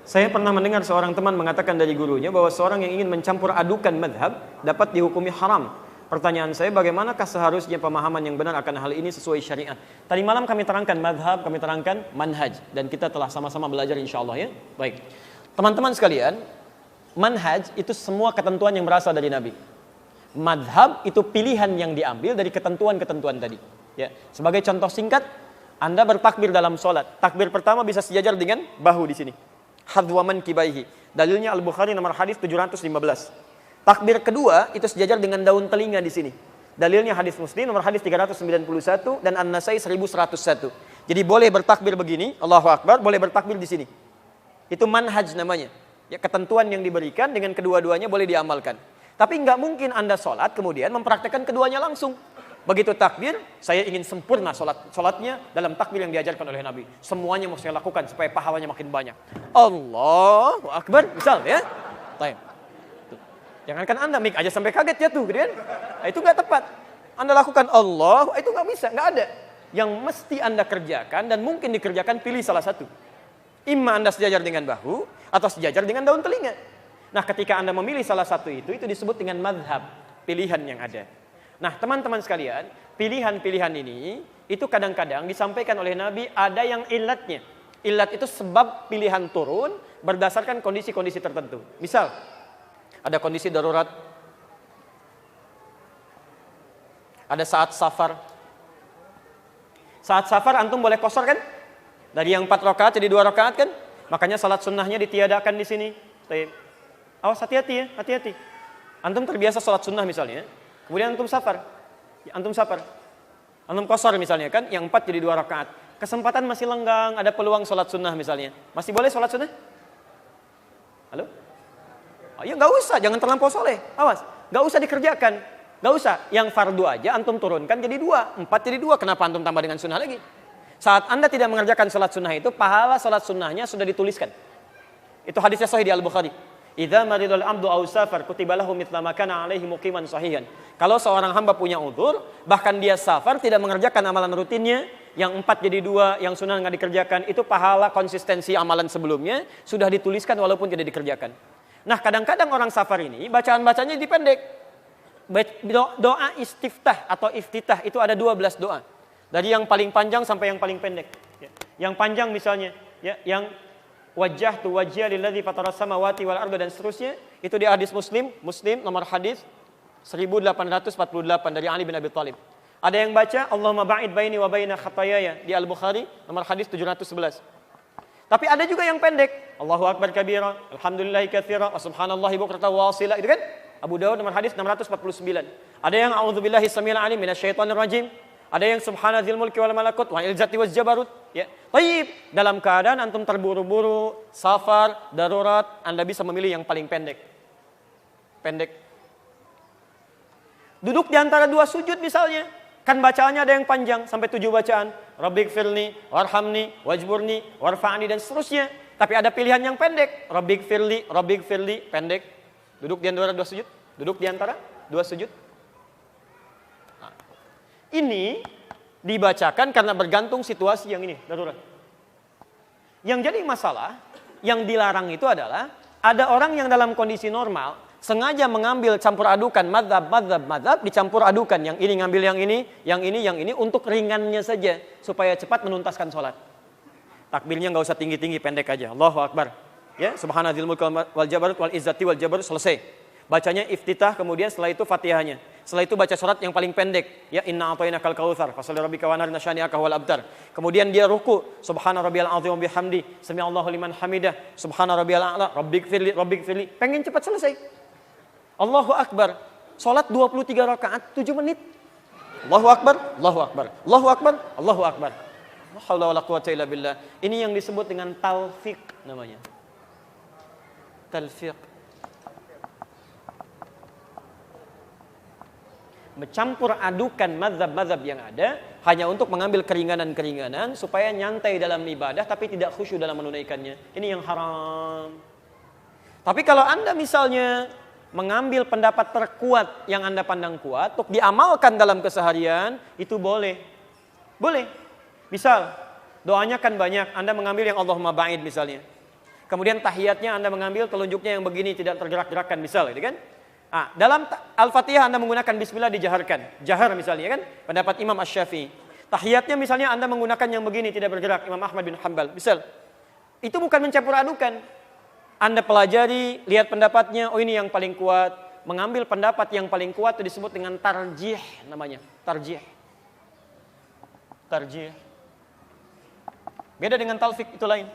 Saya pernah mendengar seorang teman mengatakan dari gurunya bahwa seorang yang ingin mencampur adukan madhab dapat dihukumi haram. Pertanyaan saya, bagaimanakah seharusnya pemahaman yang benar akan hal ini sesuai syariat? Tadi malam kami terangkan madhab, kami terangkan manhaj, dan kita telah sama-sama belajar insyaallah ya. Baik, teman-teman sekalian, manhaj itu semua ketentuan yang berasal dari Nabi. Madhab itu pilihan yang diambil dari ketentuan-ketentuan tadi. Ya, sebagai contoh singkat, Anda bertakbir dalam sholat. Takbir pertama bisa sejajar dengan bahu di sini. Hadwaman kibaihi. Dalilnya Al-Bukhari nomor hadis 715. Takbir kedua itu sejajar dengan daun telinga di sini. Dalilnya hadis Muslim nomor hadis 391 dan An-Nasai 1101. Jadi boleh bertakbir begini, Allahu Akbar, boleh bertakbir di sini. Itu manhaj namanya. Ya, ketentuan yang diberikan dengan kedua-duanya boleh diamalkan. Tapi nggak mungkin Anda sholat kemudian mempraktekkan keduanya langsung. Begitu takbir, saya ingin sempurna sholatnya dalam takbir yang diajarkan oleh Nabi. Semuanya mau saya lakukan supaya pahalanya makin banyak. Allahu Akbar, misal ya. Baik. Jangankan Anda mik aja sampai kaget jatuh, gitu kan? Nah, itu nggak tepat. Anda lakukan Allah, itu nggak bisa, nggak ada. Yang mesti Anda kerjakan dan mungkin dikerjakan, pilih salah satu. Imma Anda sejajar dengan bahu atau sejajar dengan daun telinga. Nah, ketika Anda memilih salah satu itu disebut dengan madhab, pilihan yang ada. Nah, teman-teman sekalian, pilihan-pilihan ini itu kadang-kadang disampaikan oleh Nabi ada yang ilatnya. Ilat itu sebab pilihan turun berdasarkan kondisi-kondisi tertentu. Misal, ada kondisi darurat, ada saat safar. Saat safar antum boleh qashar kan? Dari yang 4 rakaat jadi 2 rakaat kan? Makanya salat sunnahnya ditiadakan di sini. Awas, hati-hati ya, hati-hati. Antum terbiasa salat sunnah misalnya, kemudian antum safar. Antum qashar misalnya kan, yang 4 jadi 2 rakaat. Kesempatan masih lenggang, ada peluang salat sunnah misalnya. Masih boleh salat sunnah? Halo? Oh, ya nggak usah, jangan terlampau soleh. Awas, nggak usah dikerjakan. Nggak usah, yang fardu aja antum turunkan jadi 2, 4 jadi 2. Kenapa antum tambah dengan sunnah lagi? Saat Anda tidak mengerjakan salat sunnah itu, pahala salat sunnahnya sudah dituliskan. Itu hadisnya sahih di Al-Bukhari. Idza maridul abdu aw safar kutiba lahu mithla ma kana alaihi muqiman sahihan. Kalau seorang hamba punya uzur, bahkan dia safar tidak mengerjakan amalan rutinnya, yang 4 jadi 2, yang sunnah nggak dikerjakan, itu pahala konsistensi amalan sebelumnya sudah dituliskan walaupun tidak dikerjakan. Nah, kadang-kadang orang safar ini bacaan-bacanya dipendek. Doa istiftah atau iftitah itu ada 12 doa. Dari yang paling panjang sampai yang paling pendek. Yang panjang misalnya, ya, yang wajjahtu wajhiya lilladzi fataras samawati wal arda dan seterusnya, itu di hadis Muslim nomor hadis 1848 dari Ali bin Abi Thalib. Ada yang baca Allahumma ba'id baini wa baina khataayaya di Al-Bukhari nomor hadis 711. Tapi ada juga yang pendek. Allahu akbar kabira, alhamdulillahi katsira, wa subhanallahi bukratan wa asila, itu kan? Abu Dawud nomor hadis 649. Ada yang a'udzubillahi samil alim minasyaitonir rajim. Ada yang subhanadzil mulki wal malakut wa izzati waz jabarut, ya. Baik, dalam keadaan antum terburu-buru, safar, darurat, Anda bisa memilih yang paling pendek. Pendek. Duduk di antara 2 sujud misalnya, kan bacaannya ada yang panjang sampai 7 bacaan. Rabbighfirli warhamni wajburni warfa'ni dan seterusnya. Tapi ada pilihan yang pendek. Rabbighfirli pendek. Duduk di antara 2 sujud, duduk di antara 2 sujud. Ini dibacakan karena bergantung situasi yang ini, darurat. Yang jadi masalah, yang dilarang itu adalah ada orang yang dalam kondisi normal sengaja mengambil campur adukan madhab dicampur adukan, yang ini ngambil yang ini untuk ringannya saja supaya cepat menuntaskan sholat. Takbirnya nggak usah tinggi-tinggi, pendek aja. Allahu Akbar. Ya, subhanadzil mulki wal jabarut wal izzati wal jabarut, selesai. Bacanya iftitah, kemudian setelah itu Fatihahnya. Setelah itu baca surat yang paling pendek, ya inna a'tainakal kautsar fasholli rabbika wanhar nasyani'aka wal abtar. Kemudian dia ruku, subhana rabbiyal azim wa bihamdi, sami'allahu liman hamidah, subhana rabbiyal a'la, rabbighfirli. Pengen cepat selesai. Allahu akbar. Salat 23 rakaat 7 menit. Allahu akbar, Allahu akbar. Allahu akbar, Allahu akbar. La haula wala quwwata illa billah. Ini yang disebut dengan talfiq namanya. Talfiq. Mencampur adukan mazhab-mazhab yang ada hanya untuk mengambil keringanan-keringanan supaya nyantai dalam ibadah tapi tidak khusyuk dalam menunaikannya. Ini yang haram. Tapi kalau Anda misalnya mengambil pendapat terkuat yang Anda pandang kuat untuk diamalkan dalam keseharian, itu boleh. Boleh. Misal, doanya kan banyak, Anda mengambil yang Allahumma ba'id misalnya. Kemudian tahiyatnya Anda mengambil telunjuknya yang begini, tidak tergerak-gerakkan, misal, gitu kan? Dalam Al-Fatihah Anda menggunakan bismillah dijaharkan. Jahar misalnya kan, pendapat Imam Asy-Syafi'i. Tahiyatnya misalnya Anda menggunakan yang begini, tidak bergerak, Imam Ahmad bin Hanbal, misal. Itu bukan mencampur adukan. Anda pelajari, lihat pendapatnya, oh ini yang paling kuat. Mengambil pendapat yang paling kuat itu disebut dengan tarjih namanya. Tarjih. Tarjih. Beda dengan talfik, itu lain.